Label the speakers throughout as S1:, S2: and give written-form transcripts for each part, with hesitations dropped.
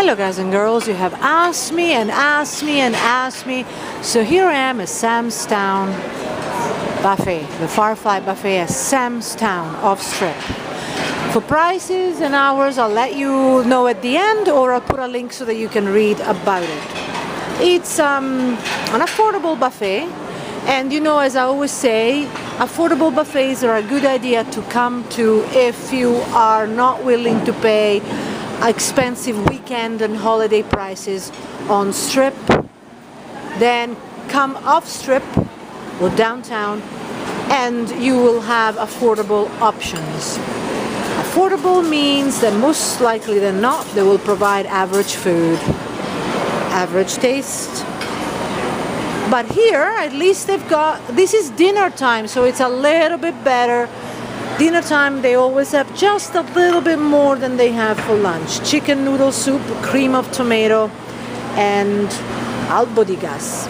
S1: Hello guys and girls, you have asked me and asked me and asked me, so here I am at Sam's Town Buffet, the Firefly Buffet at Sam's Town off Strip. For prices and hours, I'll let you know at the end, or I'll put a link so that you can read about it. It's an affordable buffet, and you know, as I always say, affordable buffets are a good idea to come to if you are not willing to pay expensive weekend and holiday prices on Strip. Then come off Strip or downtown and you will have affordable options. Affordable means that most likely than not they will provide average food, average taste. But here at least they've got, this is dinner time, so it's a little bit better. Dinner time, they always have just a little bit more than they have for lunch. Chicken noodle soup, cream of tomato, and albóndigas.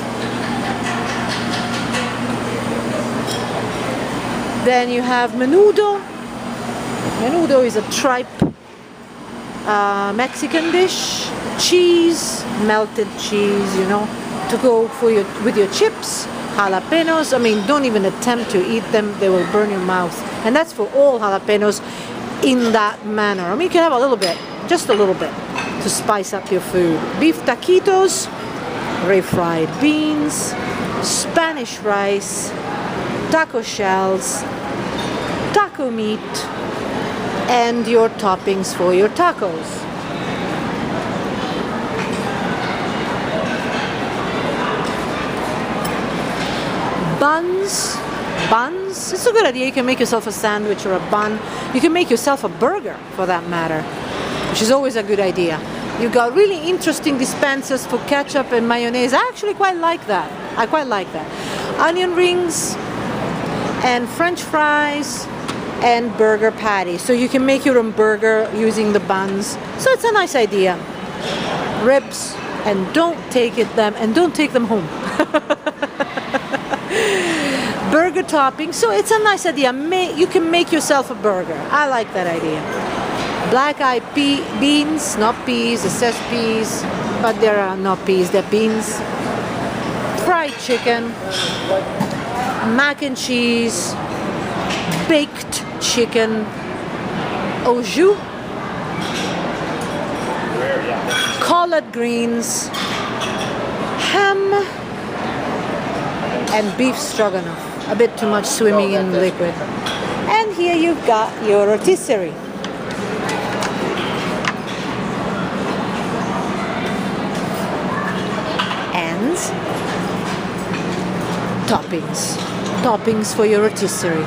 S1: Then you have menudo. Menudo is a tripe Mexican dish. Cheese, melted cheese, you know, to go for with your chips. Jalapenos, I mean, don't even attempt to eat them, they will burn your mouth. And that's for all jalapenos in that manner. I mean, you can have a little bit, just a little bit, to spice up your food. Beef taquitos, refried beans, Spanish rice, taco shells, taco meat, and your toppings for your tacos. Buns, it's a good idea. You can make yourself a sandwich or a bun. You can make yourself a burger for that matter, which is always a good idea. You've got really interesting dispensers for ketchup and mayonnaise. I actually quite like that. I quite like that. Onion rings and French fries and burger patties. So you can make your own burger using the buns. So it's a nice idea. Ribs, and don't take them home. Burger topping, so it's a nice idea. You can make yourself a burger. I like that idea. Black-eyed beans, not peas. It says peas, but there are not peas, they're beans. Fried chicken, mac and cheese, baked chicken, au jus, collard greens, ham, and beef stroganoff. A bit too much swimming in liquid. And here you've got your rotisserie. And toppings for your rotisserie.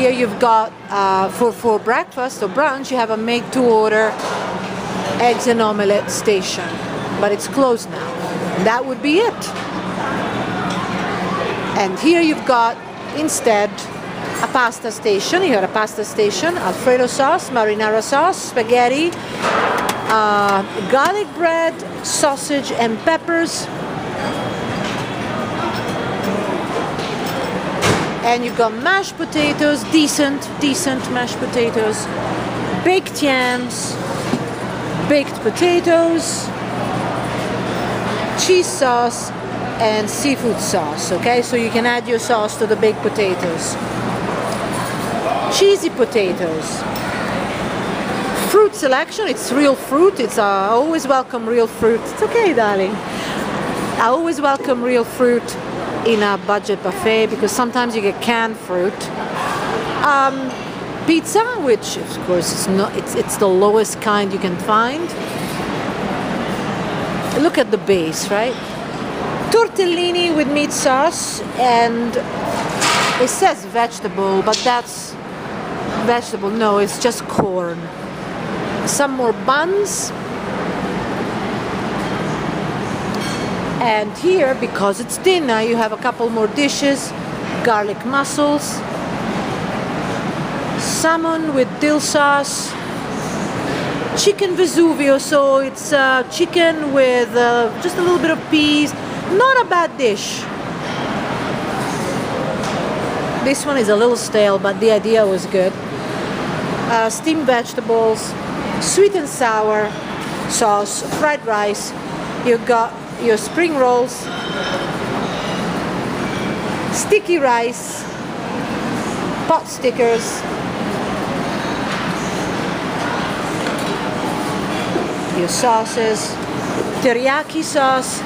S1: Here you've got for breakfast or brunch, you have a make to order eggs and omelette station, but it's closed now. That would be it. And here you've got instead a pasta station. You have a pasta station, Alfredo sauce, marinara sauce, spaghetti, garlic bread, sausage and peppers. And you've got mashed potatoes, decent mashed potatoes, baked yams, baked potatoes, cheese sauce, and seafood sauce. Okay, so you can add your sauce to the baked potatoes. Cheesy potatoes. Fruit selection, it's real fruit. It's I always welcome real fruit. It's okay, darling. I always welcome real fruit in a budget buffet because sometimes you get canned fruit. Pizza, which of course it's the lowest kind you can find. Look at the base, right? Tortellini with meat sauce, and it says vegetable, but that's vegetable. No, it's just corn. Some more buns. And here, because it's dinner, you have a couple more dishes. Garlic mussels, salmon with dill sauce, chicken Vesuvio, so it's chicken with just a little bit of peas. Not a bad dish. This one is a little stale, but the idea was good. Steamed vegetables, sweet and sour sauce, fried rice. You've got your spring rolls, sticky rice, pot stickers, your sauces, teriyaki sauce.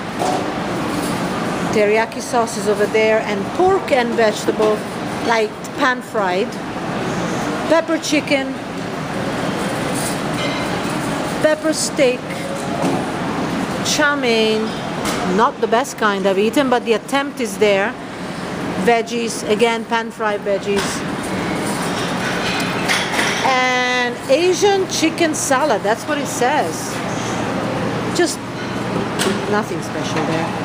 S1: Teriyaki sauce is over there, and pork and vegetable, like pan fried, pepper chicken, pepper steak, chow mein, not the best kind I've eaten, but the attempt is there. Veggies, again pan fried veggies, and Asian chicken salad, that's what it says. Just nothing special there.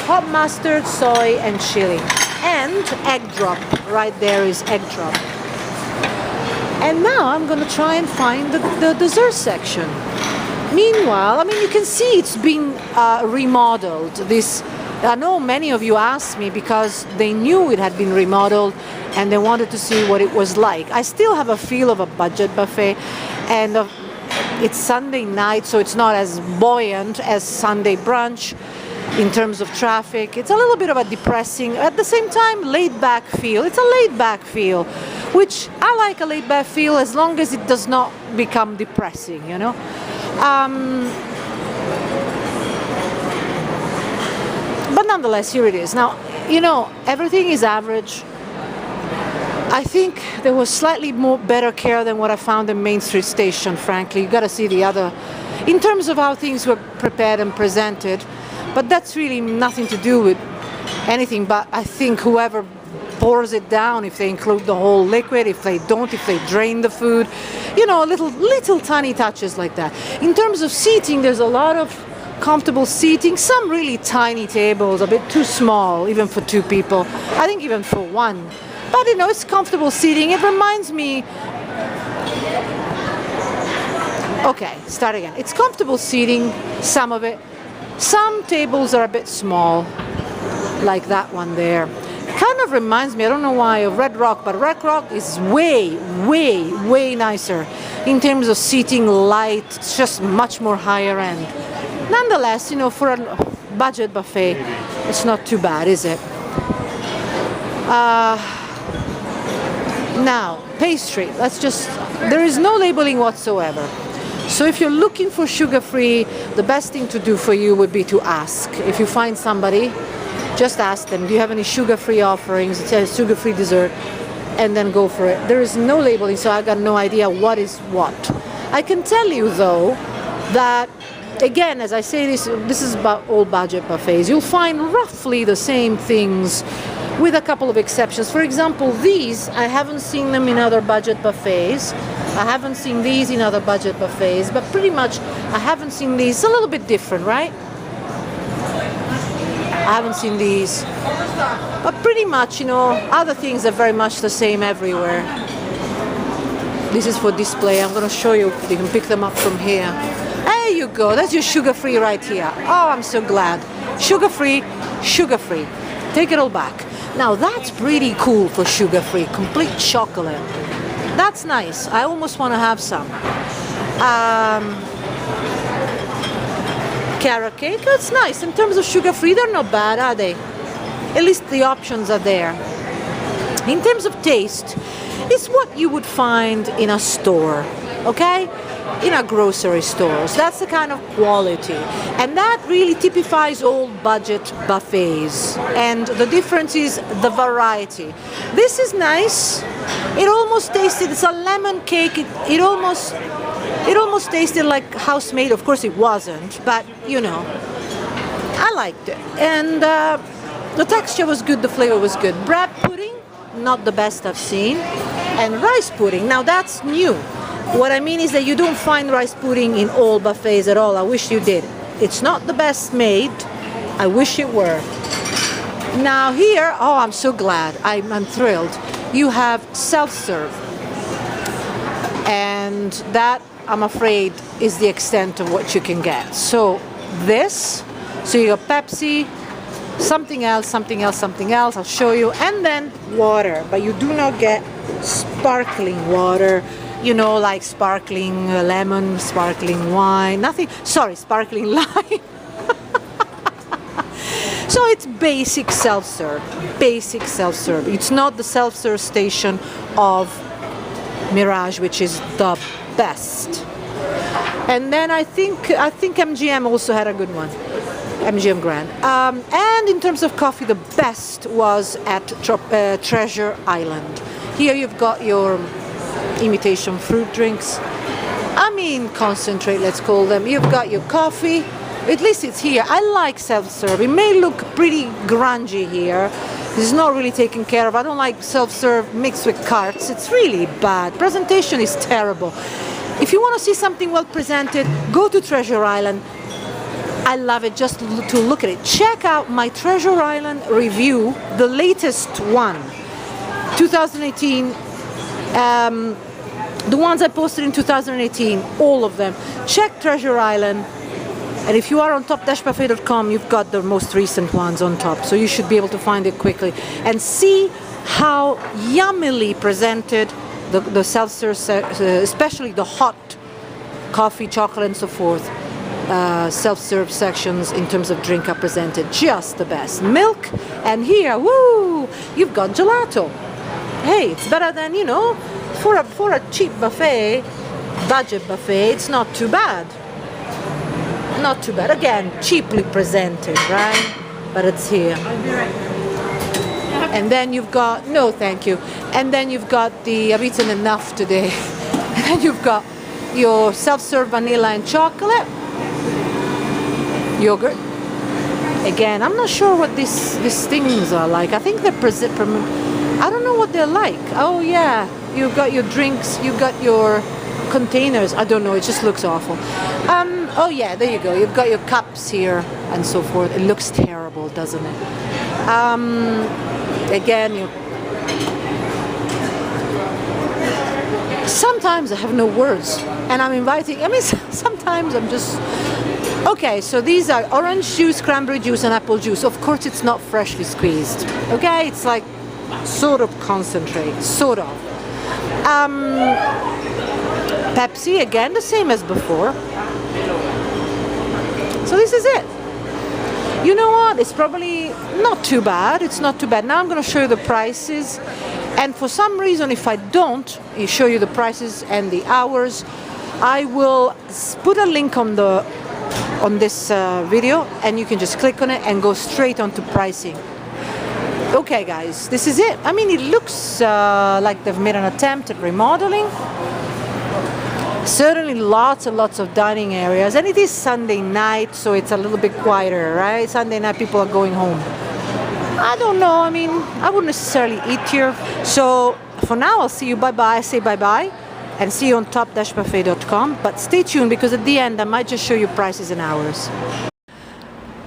S1: Hot mustard, soy, and chili. And egg drop. Right there is egg drop. And now I'm going to try and find the dessert section. Meanwhile, I mean, you can see it's been remodeled. I know many of you asked me because they knew it had been remodeled and they wanted to see what it was like. I still have a feel of a budget buffet, and it's Sunday night, so it's not as buoyant as Sunday brunch. In terms of traffic, it's a little bit of a depressing, at the same time, laid-back feel. It's a laid-back feel, which I like a laid-back feel as long as it does not become depressing, you know. But nonetheless, here it is. Now, you know, everything is average. I think there was slightly more better care than what I found in Main Street Station, frankly. You got to see the other, in terms of how things were prepared and presented. But that's really nothing to do with anything, but I think whoever pours it down, if they include the whole liquid, if they don't, if they drain the food, you know, little tiny touches like that. In terms of seating, there's a lot of comfortable seating, some really tiny tables, a bit too small, even for two people, I think even for one. But you know, it's comfortable seating. It reminds me, okay, start again. It's comfortable seating, some of it. Some tables are a bit small, like that one there. Kind of reminds me, I don't know why, of Red Rock, but Red Rock is way, way, way nicer in terms of seating, light. It's just much more higher end. Nonetheless, you know, for a budget buffet, it's not too bad, is it? Now, pastry. There is no labeling whatsoever. So if you're looking for sugar-free, the best thing to do for you would be to ask. If you find somebody, just ask them, do you have any sugar-free offerings? It says sugar-free dessert, and then go for it. There is no labeling, so I got no idea what is what. I can tell you, though, that, again, as I say, this is about all budget buffets. You'll find roughly the same things with a couple of exceptions. For example, these, I haven't seen them in other budget buffets. I haven't seen these in other budget buffets, but pretty much I haven't seen these. It's a little bit different, right? I haven't seen these. But pretty much, you know, other things are very much the same everywhere. This is for display. I'm going to show you. You can pick them up from here. There you go. That's your sugar-free right here. Oh, I'm so glad. Sugar-free, sugar-free. Take it all back. Now, that's pretty cool for sugar-free. Complete chocolate. That's nice. I almost want to have some. Carrot cake, that's nice. In terms of sugar-free, they're not bad, are they? At least the options are there. In terms of taste, it's what you would find in a store, okay? In our grocery stores. That's the kind of quality. And that really typifies all budget buffets. And the difference is the variety. This is nice. It almost tasted, it's a lemon cake. It almost tasted like house-made. Of course it wasn't, but you know, I liked it. And the texture was good, the flavor was good. Bread pudding, not the best I've seen. And rice pudding, now that's new. What I mean is that you don't find rice pudding in all buffets at all. I wish you did. It's not the best made. I wish it were. Now here, oh, I'm so glad. I'm thrilled. You have self-serve. And that, I'm afraid, is the extent of what you can get. So this, so you got Pepsi, something else, something else, something else. I'll show you. And then water. But you do not get sparkling water. you know, like sparkling lemon, sparkling wine, nothing, sorry, sparkling lime. So it's basic self-serve, basic self-serve. It's not the self-serve station of Mirage, which is the best. And then I think MGM also had a good one, MGM Grand. And in terms of coffee, the best was at Treasure Island. Here you've got your imitation fruit drinks. I mean concentrate, let's call them. You've got your coffee. At least it's here. I like self-serve. It may look pretty grungy here. It's not really taken care of. I don't like self-serve mixed with carts. It's really bad. Presentation is terrible. If you want to see something well presented, go to Treasure Island. I love it just to look at it. Check out my Treasure Island review, the latest one, 2018. The ones I posted in 2018, all of them. Check Treasure Island. And if you are on top-buffet.com, you've got the most recent ones on top, so you should be able to find it quickly. And see how yummily presented the self-serve, especially the hot coffee, chocolate, and so forth, self-serve sections in terms of drink are presented. Just the best. Milk, and here, woo, you've got gelato. Hey, it's better than, you know, for a cheap buffet, budget buffet, it's not too bad. Not too bad. Again, cheaply presented, right? But it's here. And then you've got, no thank you. And then you've got the, I've eaten enough today. And then you've got your self-serve vanilla and chocolate. Yogurt. Again, I'm not sure what these things are like. I think they're I don't know what they're like. Oh yeah, you've got your drinks, you've got your containers. I don't know, it just looks awful. Oh yeah, there you go. You've got your cups here and so forth. It looks terrible, doesn't it? Again, sometimes I have no words, and I'm inviting. I mean, sometimes I'm just. Okay, so these are orange juice, cranberry juice, and apple juice. Of course, it's not freshly squeezed. Okay, it's like sort of concentrate, sort of. Pepsi, again, the same as before. So this is it. You know what? It's probably not too bad. It's not too bad. Now I'm going to show you the prices. And for some reason, if I don't show you the prices and the hours, I will put a link on this video, and you can just click on it and go straight onto pricing. Okay, guys, this is it. I mean, it looks like they've made an attempt at remodeling. Certainly lots and lots of dining areas, and it is Sunday night, so it's a little bit quieter, right? Sunday night people are going home. I don't know, I mean, I wouldn't necessarily eat here. So for now, I'll see you bye-bye, say bye-bye, and see you on top-buffet.com. But stay tuned, because at the end I might just show you prices and hours.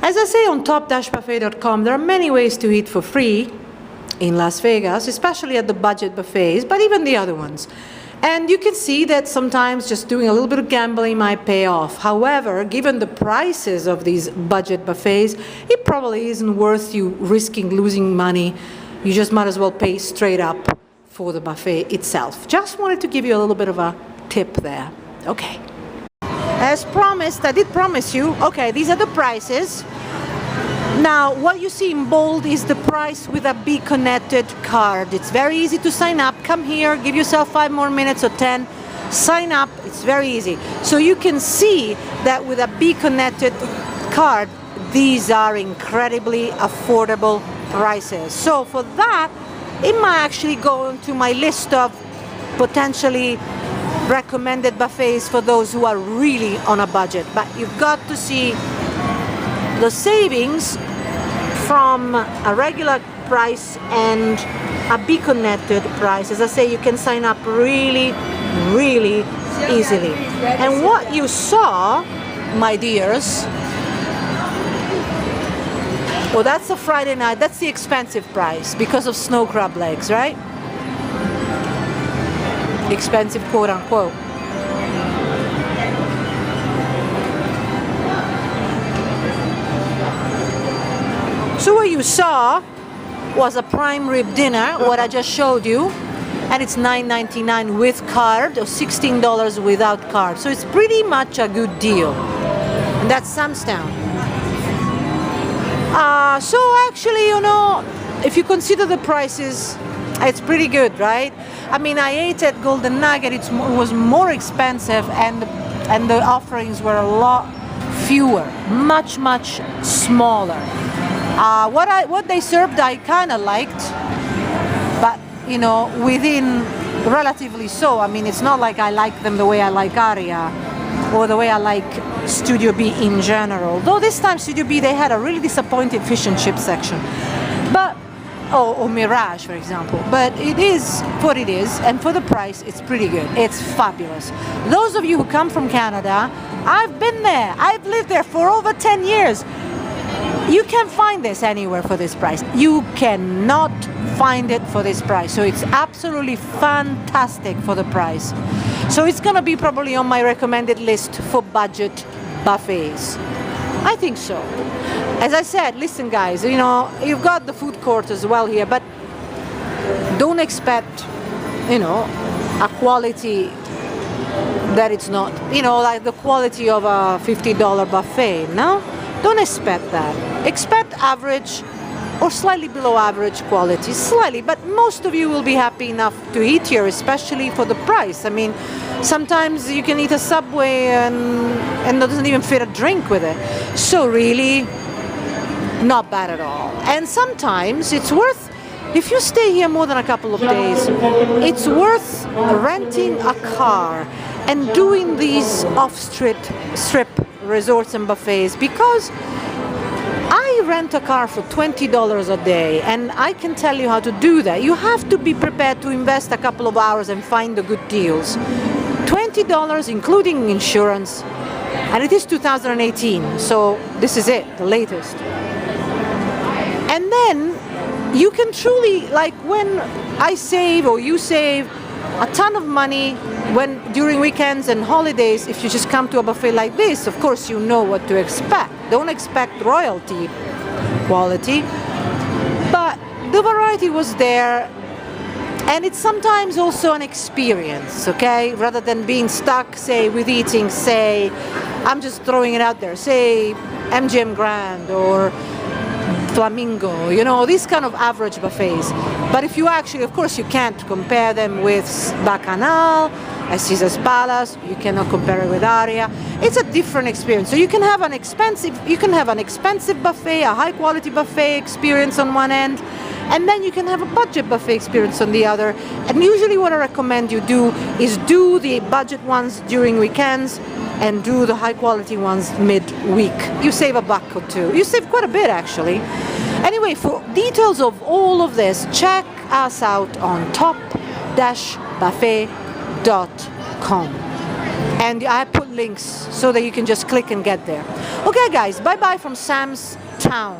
S1: As I say, on top-buffet.com, there are many ways to eat for free in Las Vegas, especially at the budget buffets, but even the other ones. And you can see that sometimes just doing a little bit of gambling might pay off. However, given the prices of these budget buffets, it probably isn't worth you risking losing money. You just might as well pay straight up for the buffet itself. Just wanted to give you a little bit of a tip there. Okay. As promised, I did promise you, okay, these are the prices. Now, what you see in bold is the price with a Be Connected card. It's very easy to sign up. Come here, give yourself 5 more minutes or 10. Sign up, it's very easy. So you can see that with a Be Connected card, these are incredibly affordable prices. So for that, it might actually go into my list of potentially recommended buffets for those who are really on a budget. But you've got to see the savings from a regular price and a Be Connected price. As I say, you can sign up really, really easily. And what you saw, my dears, well, that's a Friday night. That's the expensive price because of snow crab legs, right? Expensive, quote unquote. So what you saw was a prime rib dinner, what I just showed you. and it's $9.99 with card or $16 without card. So it's pretty much a good deal. And that's Sam's Town. So actually, you know, if you consider the prices, it's pretty good, right? I mean, I ate at Golden Nugget. It was more expensive, and the offerings were a lot fewer, much smaller. What they served, I kind of liked, but you know, within relatively so. I mean, it's not like I like them the way I like Aria or the way I like Studio B in general. Though this time Studio B, they had a really disappointing fish and chip section, but or Mirage, for example. But it is what it is, and for the price, it's pretty good. It's fabulous. Those of you who come from Canada, I've been there. I've lived there for over 10 years. You can't find this anywhere for this price. You cannot find it for this price. So it's absolutely fantastic for the price. So it's gonna be probably on my recommended list for budget buffets. I think so. As I said, listen guys, you know, you've got the food court as well here, but don't expect, you know, a quality that it's not, you know, like the quality of a $50 buffet, no? Don't expect that. Expect average or slightly below average quality, slightly, but most of you will be happy enough to eat here, especially for the price. I mean, sometimes you can eat a Subway and doesn't even fit a drink with it. So really, not bad at all. And sometimes it's worth, if you stay here more than a couple of days, it's worth renting a car and doing these off-strip resorts and buffets, because I rent a car for $20 a day, and I can tell you how to do that. You have to be prepared to invest a couple of hours and find the good deals. $20 including insurance, and it is 2018, so this is it, the latest. And then you can truly, like when I save or you save a ton of money when during weekends and holidays, if you just come to a buffet like this, of course you know what to expect. Don't expect royalty quality, but the variety was there, and it's sometimes also an experience, okay? Rather than being stuck, say, with eating, say, I'm just throwing it out there, say MGM Grand or Flamingo, you know, these kind of average buffets. But if you actually, of course, you can't compare them with Bacchanal, Caesar's Palace. You cannot compare it with Aria. It's a different experience. So you can have an expensive buffet, a high quality buffet experience on one end, and then you can have a budget buffet experience on the other. And usually, what I recommend you do is do the budget ones during weekends and do the high quality ones mid-week. You save a buck or two. You save quite a bit, actually. Anyway, for details of all of this, check us out on top-buffet.com. And I put links so that you can just click and get there. Okay, guys, bye-bye from Sam's Town.